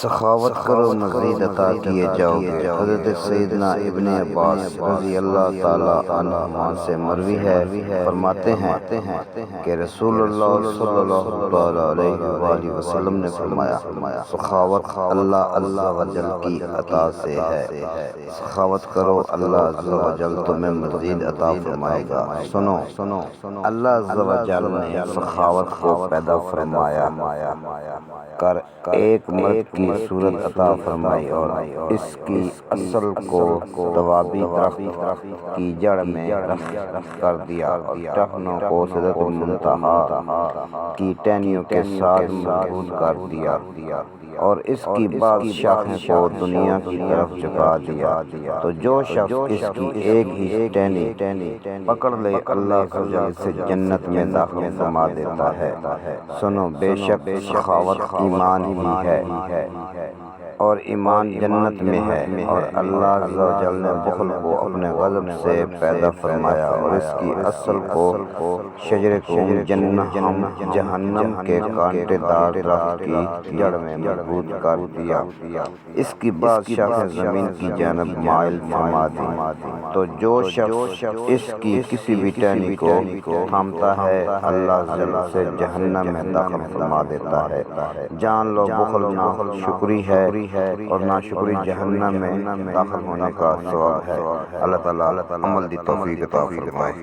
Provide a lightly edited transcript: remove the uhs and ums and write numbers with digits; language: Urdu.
سخاوت کرو مزید عطا کیے جاؤ گے۔ حضرت سیدنا ابن عباس رضی اللہ تعالی عنہما سے مروی ہے، فرماتے ہیں کہ رسول اللہ صلی اللہ تعالی علیہ وآلہ وسلم نے فرمایا، سخاوت اللہ عز و جل کی عطا سے ہے۔ سخاوت کرو، اللہ عز و جل تمہیں مزید عطا فرمائے گا۔ سنو، اللہ عز و جل نے سخاوت کو پیدا فرمایا کر ایک مرد کی صورت عطا فرمائی اور اس کی اصل کو دوابی درخت کی جڑ میں رکھ کر دیا اور ٹہنوں کو سدرۃ المنتہا کی ٹہنیوں کے ساتھ مضبوط کر دیا اور اس کی بعض شاخیں کو دنیا کی طرف جھکا دیا۔ تو جو شخص اس کی ایک ہی ٹہنی پکڑ لے، اللہ عز سے جنت میں داخل فرما دیتا ہے۔ سنو، بے شک سخاوت ایمان ہی ہے اور ایمان جنت میں ہے، اور اللہ عز و جل نے بخل کو اپنے غضب سے پیدا فرمایا اور اس کی اصل کو شجر جہنم کے کانٹے دار درخت کی جڑ میں مضبوط کر دیا، اس کی بعض شاخیں زمین کی جانب مائل فرما دی۔ تو جو شخص اس کی کسی بھی ٹہنی کو تھامتا ہے، اللہ جل سے جہنم میں داخل فرما دیتا ہے۔ جان لو، بخل نہ شکری ہے اور ناشکری جہنم میں داخل ہونے کا سبب ہے۔ اللہ تعالیٰ عمل دی توفیق عطا فرمائے۔